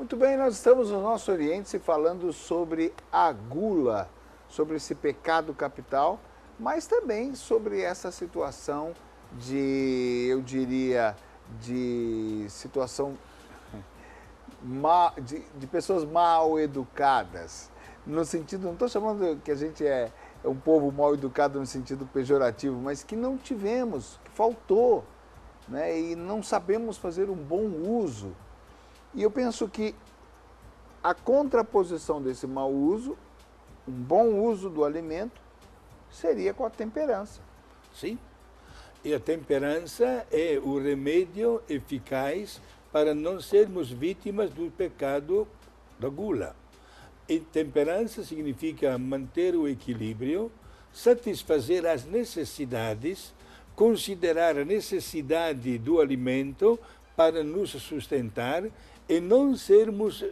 Muito bem, nós estamos no nosso Oriente falando sobre a gula, sobre esse pecado capital, mas também sobre essa situação eu diria, de situação de pessoas mal educadas. No sentido, não estou chamando que a gente é um povo mal educado no sentido pejorativo, mas que não tivemos, que faltou, né? E não sabemos fazer um bom uso. E eu penso que a contraposição desse mau uso, um bom uso do alimento, seria com a temperança. Sim. E a temperança é o remédio eficaz para não sermos vítimas do pecado da gula. E temperança significa manter o equilíbrio, satisfazer as necessidades, considerar a necessidade do alimento para nos sustentar e não sermos,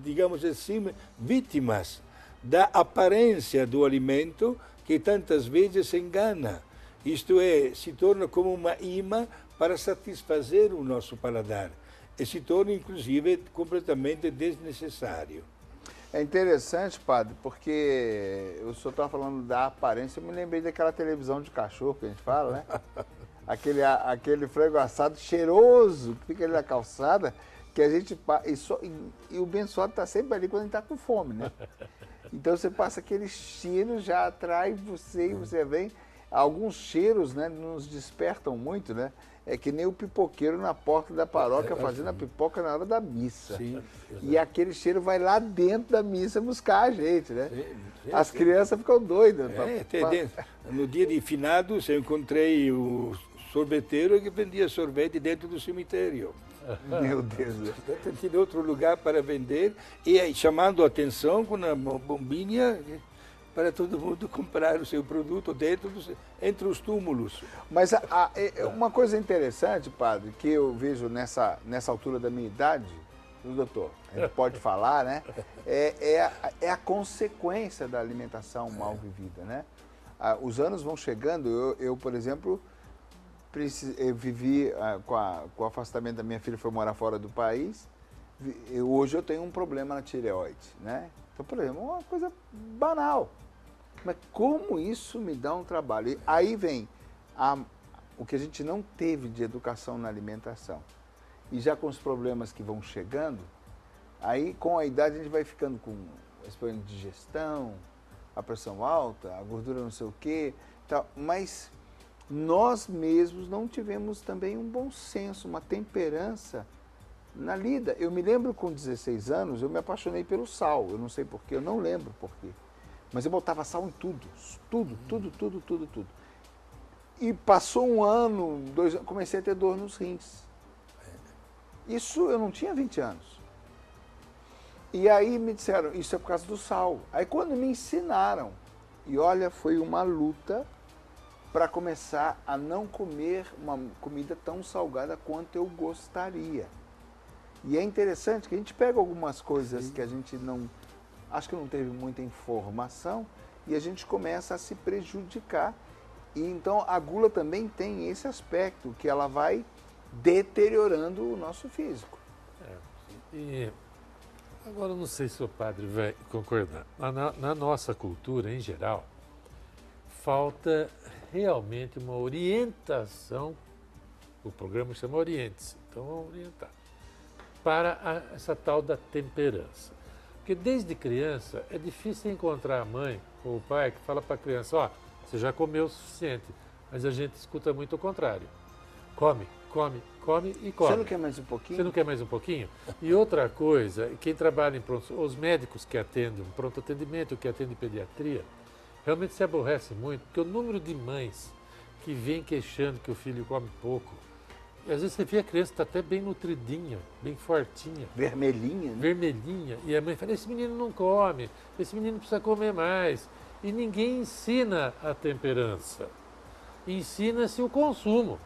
digamos assim, vítimas da aparência do alimento que tantas vezes engana. Isto é, se torna como uma imã para satisfazer o nosso paladar e se torna, inclusive, completamente desnecessário. É interessante, padre, porque o senhor estava falando da aparência, eu me lembrei daquela televisão de cachorro que a gente fala, né? Aquele frango assado cheiroso que fica ali na calçada, que a gente... E o abençoado está sempre ali quando a gente está com fome, né? Então você passa aquele cheiro, já atrai você e você vem... Alguns cheiros, né, nos despertam muito, né? É que nem o pipoqueiro na porta da paróquia fazendo a pipoca na hora da missa. Sim, e aquele cheiro vai lá dentro da missa buscar a gente, né? As crianças ficam doidas. No dia de finados eu encontrei o sorveteiro que vendia sorvete dentro do cemitério. Meu Deus. Tinha outro lugar para vender e aí, chamando a atenção com uma bombinha para todo mundo comprar o seu produto entre os túmulos. Mas uma coisa interessante, padre, que eu vejo nessa altura da minha idade, doutor, a gente pode falar, né? É a consequência da alimentação mal vivida, né? Os anos vão chegando, eu por exemplo, eu vivi com o afastamento da minha filha, foi morar fora do país, hoje eu tenho um problema na tireoide, né? Então, por exemplo, uma coisa banal. Mas como isso me dá um trabalho? E aí vem o que a gente não teve de educação na alimentação. E já com os problemas que vão chegando, aí com a idade a gente vai ficando com esse problema de digestão, a pressão alta, a gordura não sei o quê, tal. Mas nós mesmos não tivemos também um bom senso, uma temperança na lida. Eu me lembro com 16 anos, eu me apaixonei pelo sal. Eu não sei porquê, eu não lembro porquê. Mas eu botava sal em tudo. E passou um ano, 2 anos, comecei a ter dor nos rins. Isso eu não tinha 20 anos. E aí me disseram, isso é por causa do sal. Aí quando me ensinaram, e olha, foi uma luta para começar a não comer uma comida tão salgada quanto eu gostaria. E é interessante que a gente pega algumas coisas que a gente não... Acho que não teve muita informação e a gente começa a se prejudicar. E então a gula também tem esse aspecto, que ela vai deteriorando o nosso físico. E agora eu não sei se o padre vai concordar. Na nossa cultura, em geral, falta realmente uma orientação, o programa chama Oriente-se, então vamos orientar, para essa tal da temperança. Porque desde criança é difícil encontrar a mãe ou o pai que fala para a criança, ó, você já comeu o suficiente, mas a gente escuta muito o contrário. Come, come, come e come. Você não quer mais um pouquinho? Você não quer mais um pouquinho? E outra coisa, quem trabalha em pronto, os médicos que atendem pronto atendimento, que atendem pediatria, realmente se aborrece muito, porque o número de mães que vêm queixando que o filho come pouco, e às vezes você vê a criança está até bem nutridinha, bem fortinha. Vermelhinha, né? Vermelhinha. E a mãe fala, esse menino não come, esse menino precisa comer mais. E ninguém ensina a temperança. Ensina-se o consumo.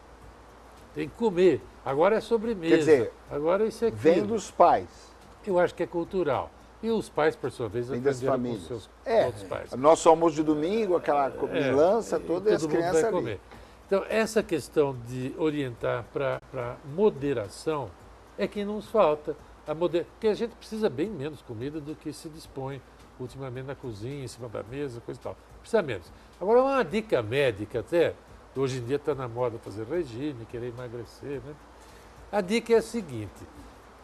Tem que comer. Agora é sobremesa. Quer dizer, agora isso é vem dos pais. Eu acho que é cultural. E os pais, por sua vez, vem das aprenderam com famílias. os seus outros pais. Nosso almoço de domingo, aquela lança toda e as crianças vai ali. Comer. Então, essa questão de orientar para moderação é que nos falta. Porque a gente precisa bem menos comida do que se dispõe ultimamente na cozinha, em cima da mesa, coisa e tal. Precisa menos. Agora, uma dica médica até, hoje em dia está na moda fazer regime, querer emagrecer, né? A dica é a seguinte,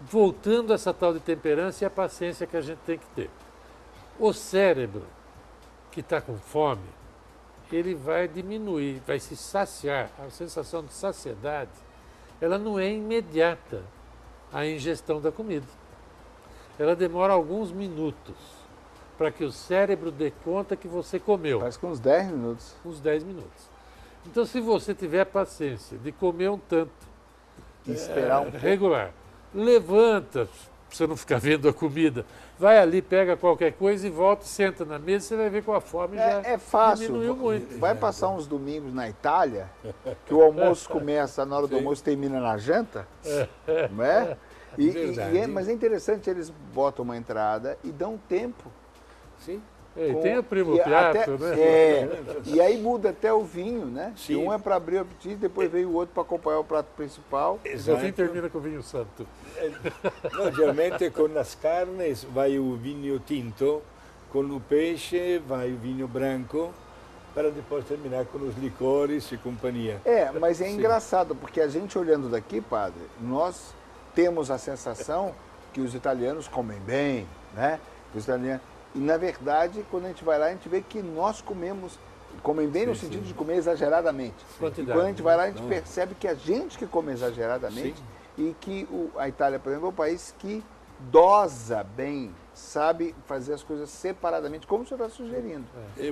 voltando a essa tal de temperança e a paciência que a gente tem que ter. O cérebro que está com fome, ele vai diminuir, vai se saciar. A sensação de saciedade, ela não é imediata, a ingestão da comida. Ela demora alguns minutos para que o cérebro dê conta que você comeu. Parece que uns 10 minutos. Uns 10 minutos. Então, se você tiver paciência de comer um tanto, Esperar um pouco. regular, levanta, pra você não ficar vendo a comida, vai ali, pega qualquer coisa e volta, senta na mesa, você vai ver que a fome já É fácil. diminuiu muito. Vai passar uns domingos na Itália, que o almoço começa na hora do almoço e termina na janta, não é? Verdade. Mas é interessante, eles botam uma entrada e dão tempo. Sim. E tem o primo e piatto, até- né? E aí muda até o vinho, né? Sim. Que um é para abrir o apetite, depois vem o outro para acompanhar o prato principal. No fim Exato. termina com vinho santo. No, geralmente com as carnes vai o vinho tinto, com o peixe vai o vinho branco, para depois terminar com os licores e companhia. Mas é engraçado, porque a gente olhando daqui, padre, nós temos a sensação que os italianos comem bem, né? Os italianos... E, na verdade, quando a gente vai lá, a gente vê que nós comem bem no sentido de comer exageradamente. Quantidade, E quando a gente vai lá, a gente Não. percebe que a gente que come exageradamente Sim. e que a Itália, por exemplo, é um país que dosa bem, sabe fazer as coisas separadamente, como o senhor está sugerindo.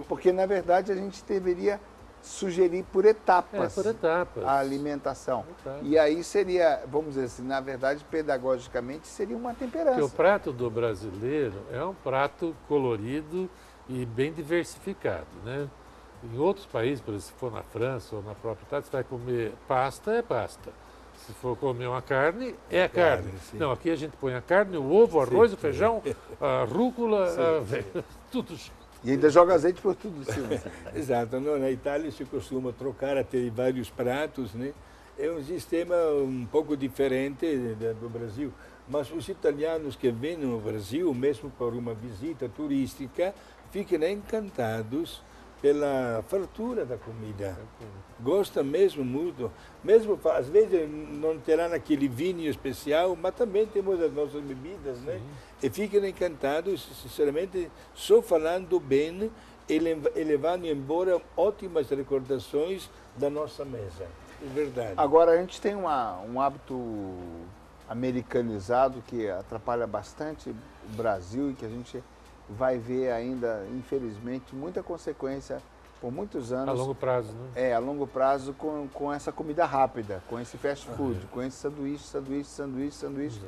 Porque, na verdade, a gente deveria sugerir por etapas, Por etapas. a alimentação. Etapas. E aí seria, vamos dizer assim, na verdade, pedagogicamente, seria uma temperança. Porque o prato do brasileiro é um prato colorido e bem diversificado, né? Em outros países, por exemplo, se for na França ou na própria Itália, você vai comer pasta, é pasta. Se for comer uma carne, é a carne. sim. Não, aqui a gente põe a carne, o ovo, o arroz, o feijão, a rúcula, tudo junto. E ainda joga azeite por tudo em cima. Exato. No, na Itália se costuma trocar até vários pratos, né? É um sistema um pouco diferente do Brasil. Mas os italianos que vêm no Brasil, mesmo por uma visita turística, ficam encantados pela fartura da comida. Gosta mesmo muito. Mesmo, às vezes, não terá aquele vinho especial, mas também temos as nossas bebidas, né? E ficam encantados, sinceramente, só falando bem e levando embora ótimas recordações da nossa mesa. É verdade. Agora, a gente tem um hábito americanizado que atrapalha bastante o Brasil e que a gente vai ver ainda, infelizmente, muita consequência por muitos anos. A longo prazo, né? A longo prazo com essa comida rápida, com esse fast food, com esse sanduíche.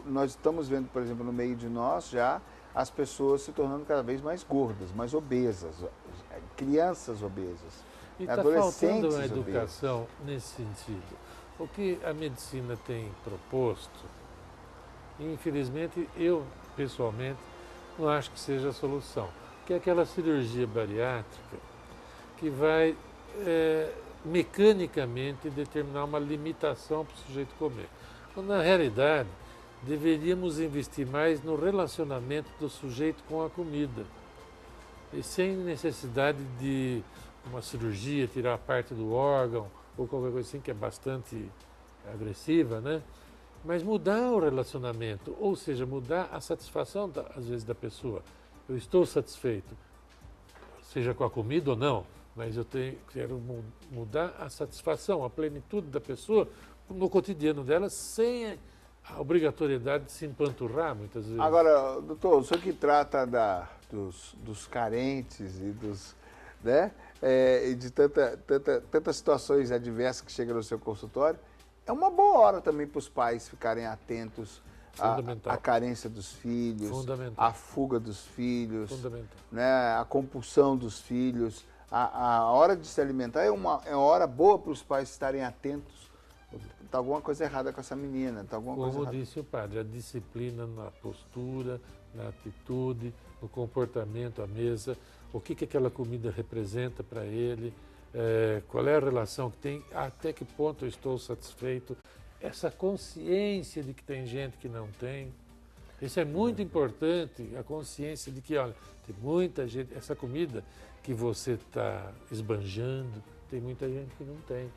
Nós estamos vendo, por exemplo, no meio de nós já as pessoas se tornando cada vez mais gordas, mais obesas, crianças obesas, E está adolescentes faltando uma obesas. educação nesse sentido. O que a medicina tem proposto, infelizmente, eu, pessoalmente, não acho que seja a solução. Que é aquela cirurgia bariátrica que vai mecanicamente determinar uma limitação para o sujeito comer. Quando, na realidade, deveríamos investir mais no relacionamento do sujeito com a comida. E sem necessidade de uma cirurgia, tirar parte do órgão, ou qualquer coisa assim, que é bastante agressiva, né? Mas mudar o relacionamento, ou seja, mudar a satisfação, às vezes, da pessoa. Eu estou satisfeito, seja com a comida ou não, mas quero mudar a satisfação, a plenitude da pessoa no cotidiano dela, sem a obrigatoriedade de se empanturrar, muitas vezes. Agora, doutor, o senhor que trata dos carentes e dos, né, e de tantas situações adversas que chegam no seu consultório, é uma boa hora também para os pais ficarem atentos à carência dos filhos, à fuga dos filhos, né, à compulsão dos filhos. A hora de se alimentar é uma hora boa para os pais estarem atentos. Está alguma coisa errada com essa menina. Tá alguma coisa Como errada. disse o padre, a disciplina na postura, na atitude, no comportamento à mesa, o que aquela comida representa para ele, qual é a relação que tem, até que ponto eu estou satisfeito. essa consciência de que tem gente que não tem. Isso é muito importante, a consciência de que, olha, tem muita gente, essa comida que você está esbanjando, tem muita gente que não tem.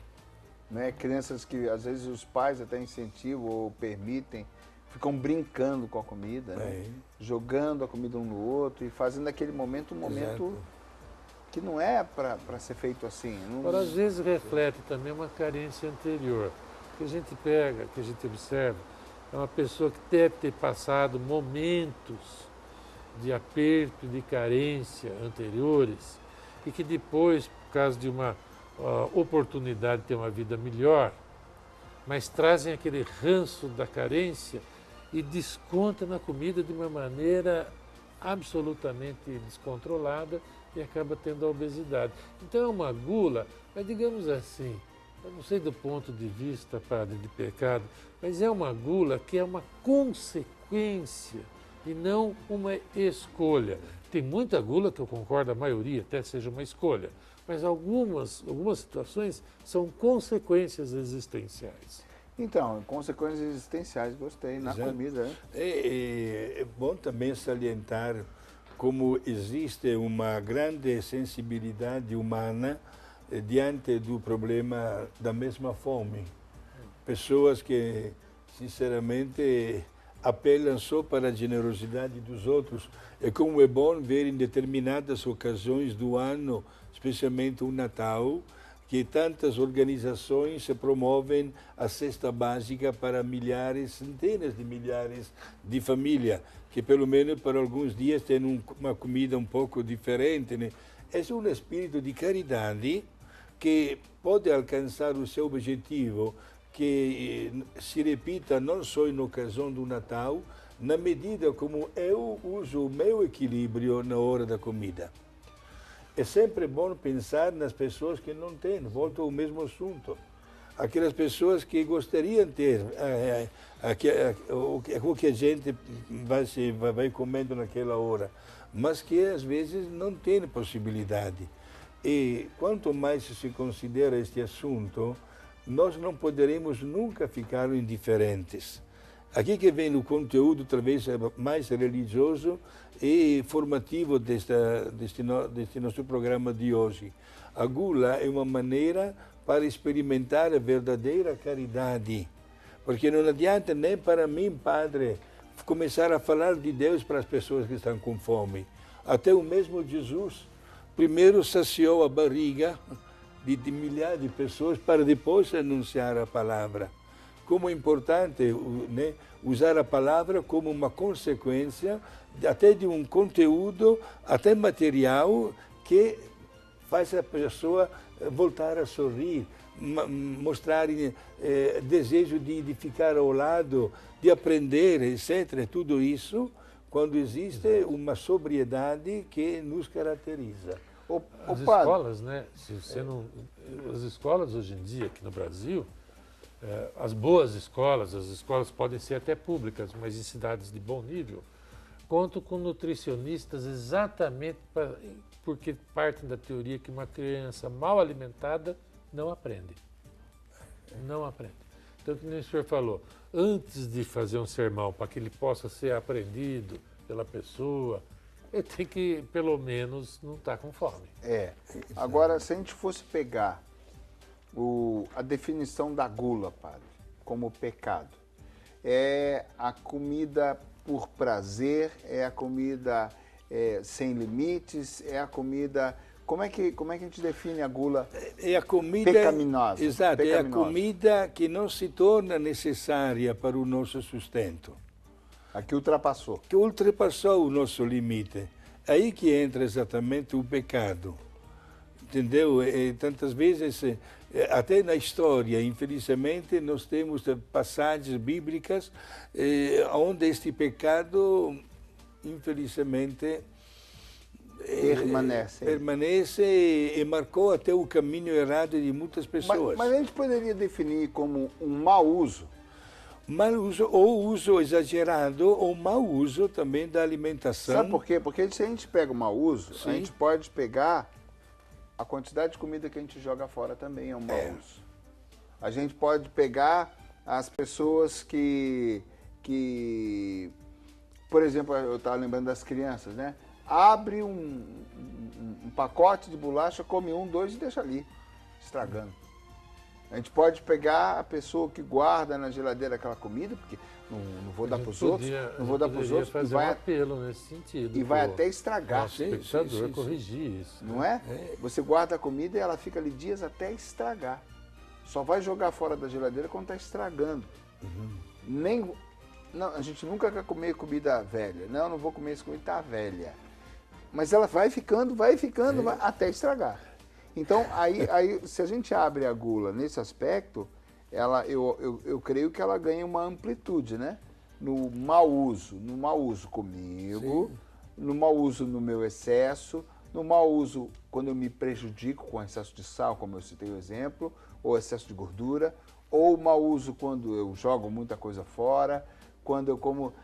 Né? Crianças que às vezes os pais até incentivam ou permitem, ficam brincando com a comida, né? Jogando a comida um no outro e fazendo daquele momento um momento que não é para ser feito assim. Não... Agora, às vezes reflete também uma carência anterior. O que a gente pega, que a gente observa, é uma pessoa que deve ter passado momentos de aperto, de carência anteriores e que depois, por causa de uma oportunidade de ter uma vida melhor, mas trazem aquele ranço da carência e desconta na comida de uma maneira absolutamente descontrolada e acaba tendo a obesidade. Então é uma gula, mas digamos assim, eu não sei do ponto de vista, padre, de pecado, mas é uma gula que é uma consequência e não uma escolha. Tem muita gula que eu concordo, a maioria até seja uma escolha, mas algumas situações são consequências existenciais. Então, consequências existenciais, gostei, na comida. Né? É bom também salientar como existe uma grande sensibilidade humana diante do problema da mesma fome. Pessoas que, sinceramente, apelam só para a generosidade dos outros. E como é bom ver em determinadas ocasiões do ano, especialmente o Natal, que tantas organizações promovem a cesta básica para milhares, centenas de milhares de famílias, que pelo menos por alguns dias têm uma comida um pouco diferente. Né? É um espírito de caridade que pode alcançar o seu objetivo, que se repita não só na ocasião do Natal, na medida como eu uso o meu equilíbrio na hora da comida. É sempre bom pensar nas pessoas que não têm, volto ao mesmo assunto. Aquelas pessoas que gostariam de ter o que a gente vai comendo naquela hora, mas que às vezes não tem possibilidade. E quanto mais se considera este assunto, nós não poderemos nunca ficar indiferentes. Aqui que vem o conteúdo, talvez, mais religioso e formativo deste nosso programa de hoje. A gula é uma maneira para experimentar a verdadeira caridade. Porque não adianta nem para mim, padre, começar a falar de Deus para as pessoas que estão com fome. Até o mesmo Jesus primeiro saciou a barriga de milhares de pessoas para depois anunciar a palavra. Como é importante, né, usar a palavra como uma consequência até de um conteúdo, até material, que faz a pessoa voltar a sorrir, mostrar desejo de ficar ao lado, de aprender, etc. Tudo isso quando existe uma sobriedade que nos caracteriza. As escolas, né? Se você não, as escolas hoje em dia, aqui no Brasil, as boas escolas, as escolas podem ser até públicas, mas em cidades de bom nível, contam com nutricionistas exatamente porque partem da teoria que uma criança mal alimentada não aprende. Não aprende. Então, como o senhor falou, antes de fazer um sermão para que ele possa ser aprendido pela pessoa, ele tem que, pelo menos, não estar com fome. Agora, se a gente fosse pegar a definição da gula, padre, como pecado, é a comida por prazer, é a comida sem limites, é a comida... Como é que a gente define a gula é a comida pecaminosa? Exato, é a comida que não se torna necessária para o nosso sustento. A que ultrapassou. Que ultrapassou o nosso limite. Aí que entra exatamente o pecado. Entendeu? Tantas vezes, até na história, infelizmente, nós temos passagens bíblicas onde este pecado, infelizmente, permanece e marcou até o caminho errado de muitas pessoas. Mas a gente poderia definir como um mau uso? Mau uso, ou uso exagerado, ou mau uso também da alimentação. Sabe por quê? Porque se a gente pega o mau uso, a gente pode pegar a quantidade de comida que a gente joga fora também é um mau uso. A gente pode pegar as pessoas que por exemplo, eu estava lembrando das crianças, né? Abre um pacote de bolacha, come um, dois e deixa ali, estragando. A gente pode pegar a pessoa que guarda na geladeira aquela comida, porque não vou dar para os outros, não vou dar para os outros, fazer um apelo nesse sentido. E vai até estragar. O espectador corrigir isso. Não é? Você guarda a comida e ela fica ali dias até estragar. Só vai jogar fora da geladeira quando está estragando. Não, a gente nunca quer comer comida velha. Não vou comer essa comida, está velha. Mas ela vai ficando até estragar. Então, aí, se a gente abre a gula nesse aspecto, eu creio que ela ganha uma amplitude, né? No mau uso comigo, sim, no mau uso no meu excesso, no mau uso quando eu me prejudico com excesso de sal, como eu citei o exemplo, ou excesso de gordura, ou mau uso quando eu jogo muita coisa fora, quando eu como,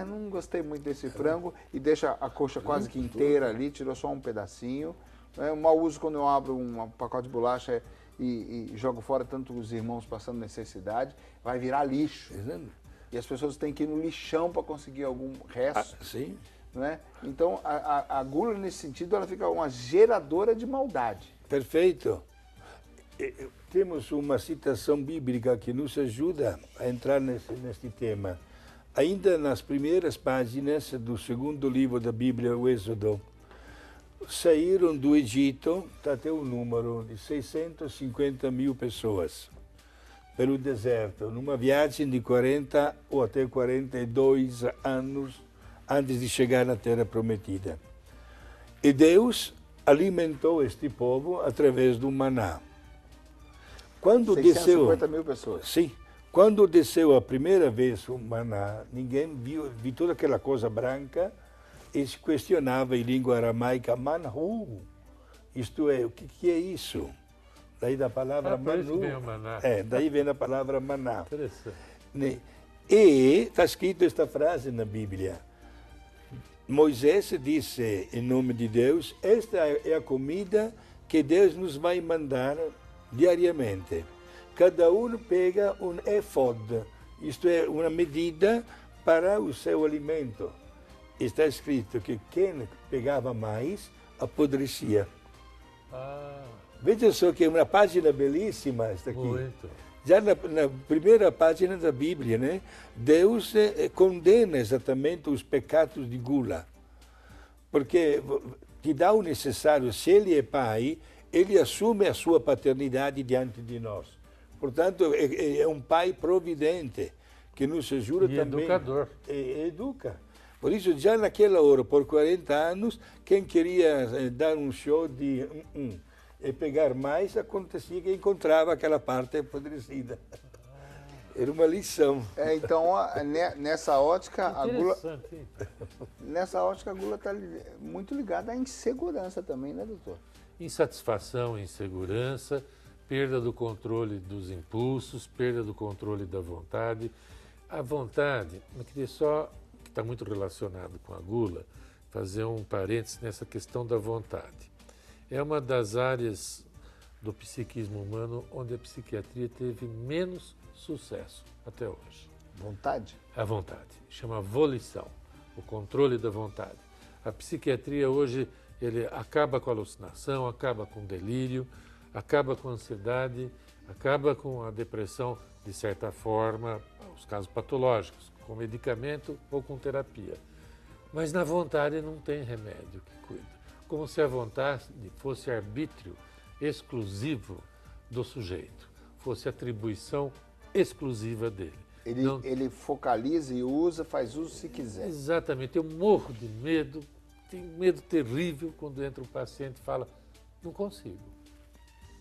não gostei muito desse frango e deixa a coxa quase que inteira ali, tirou só um pedacinho. O mau uso quando eu abro um pacote de bolacha e jogo fora tanto os irmãos passando necessidade, vai virar lixo. E as pessoas têm que ir no lixão para conseguir algum resto. Sim. Não é? Então, a gula, nesse sentido, ela fica uma geradora de maldade. Perfeito. Temos uma citação bíblica que nos ajuda a entrar neste tema. Ainda nas primeiras páginas do segundo livro da Bíblia, o Êxodo, saíram do Egito, está até o número de 650 mil pessoas, pelo deserto, numa viagem de 40 ou até 42 anos antes de chegar na Terra Prometida. E Deus alimentou este povo através do maná. Quando 650 mil pessoas. Sim. Quando desceu a primeira vez o maná, ninguém viu toda aquela coisa branca e se questionava em língua aramaica, manhu, isto é, o que é isso? Daí da palavra manu. Daí vem a palavra maná. Interessante. E está escrito esta frase na Bíblia. Moisés disse, em nome de Deus, esta é a comida que Deus nos vai mandar diariamente. Cada um pega um éfod, isto é, uma medida para o seu alimento. Está escrito que quem pegava mais, apodrecia. Veja só que é uma página belíssima esta aqui. Muito. Já na primeira página da Bíblia, né, Deus condena exatamente os pecados de gula. Porque te dá o necessário, se Ele é Pai, Ele assume a sua paternidade diante de nós. Portanto, é um Pai providente, que nos ajuda e também. Educador. Educa. Por isso, já naquela hora, por 40 anos, quem queria dar um show de e pegar mais, acontecia que encontrava aquela parte apodrecida. Era uma lição. Então, nessa ótica, a gula está muito ligada à insegurança também, né, doutor? Insatisfação, insegurança, perda do controle dos impulsos, perda do controle da vontade. A vontade, eu queria só, que está muito relacionado com a gula, fazer um parênteses nessa questão da vontade. É uma das áreas do psiquismo humano onde a psiquiatria teve menos sucesso até hoje. Vontade? A vontade. Chama volição, o controle da vontade. A psiquiatria hoje ele acaba com a alucinação, acaba com o delírio, acaba com a ansiedade, acaba com a depressão, de certa forma, os casos patológicos, com medicamento ou com terapia. Mas na vontade não tem remédio que cuida. Como se a vontade fosse arbítrio exclusivo do sujeito, fosse atribuição exclusiva dele. Ele focaliza e usa, faz uso se quiser. Exatamente. Eu morro de medo, tenho medo terrível quando entra um paciente e fala, não consigo.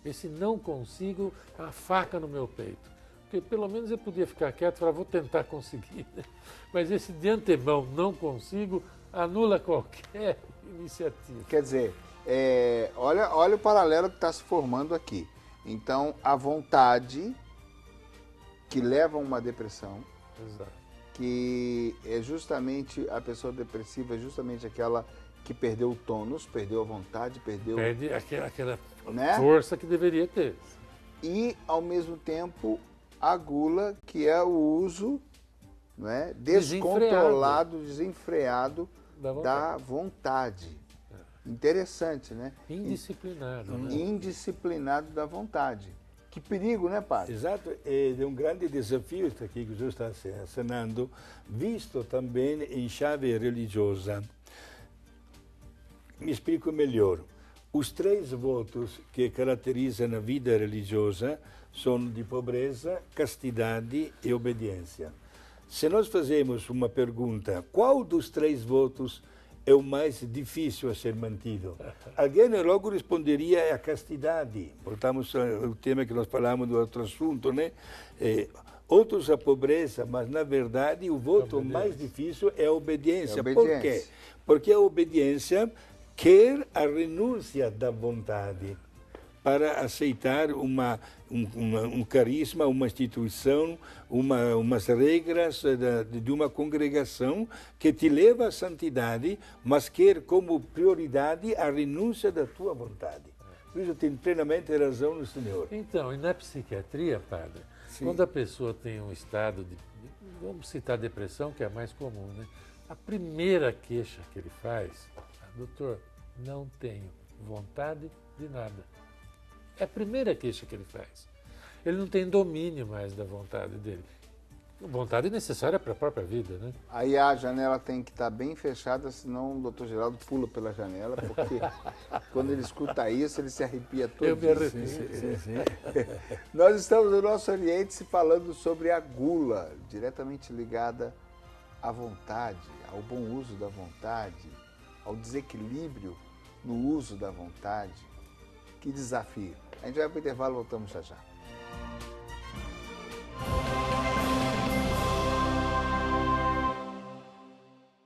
Esse não consigo é uma faca no meu peito. Porque pelo menos eu podia ficar quieto e falar, vou tentar conseguir. Mas esse de antemão não consigo anula qualquer iniciativa. Quer dizer, olha o paralelo que está se formando aqui. Então, a vontade que leva a uma depressão, exato, que é justamente a pessoa depressiva, é justamente aquela que perdeu o tônus, perdeu a vontade, perde aquela né? força que deveria ter. E, ao mesmo tempo, a gula, que é o uso, não é, descontrolado, desenfreado da vontade. Interessante, né? Indisciplinado. Né? Indisciplinado da vontade. Que perigo, né, padre? Exato, é um grande desafio isso aqui que o senhor está assinando, visto também em chave religiosa. Me explico melhor. Os 3 votos que caracterizam a vida religiosa são de pobreza, castidade e obediência. Se nós fazemos uma pergunta, qual dos 3 votos é o mais difícil a ser mantido? Alguém logo responderia é a castidade. Voltamos ao tema que nós falamos do outro assunto, né? Outros a pobreza, mas na verdade o voto mais difícil é a obediência. Por quê? Porque a obediência quer a renúncia da vontade para aceitar um carisma, uma instituição, umas regras de uma congregação que te leva à santidade, mas quer como prioridade a renúncia da tua vontade. Por isso tem plenamente razão no senhor. Então, e na psiquiatria, padre, quando a pessoa tem um estado de, vamos citar depressão, que é a mais comum, né? A primeira queixa que ele faz, doutor, não tenho vontade de nada. É a primeira queixa que ele faz. Ele não tem domínio mais da vontade dele. Vontade necessária para a própria vida, né? Aí a janela tem que estar bem fechada, senão o doutor Geraldo pula pela janela, porque quando ele escuta isso, ele se arrepia todo. Eu me arrepio. Nós estamos no nosso Oriente falando sobre a gula, diretamente ligada à vontade, ao bom uso da vontade, ao desequilíbrio no uso da vontade. Que desafio. A gente vai para o intervalo, voltamos já já.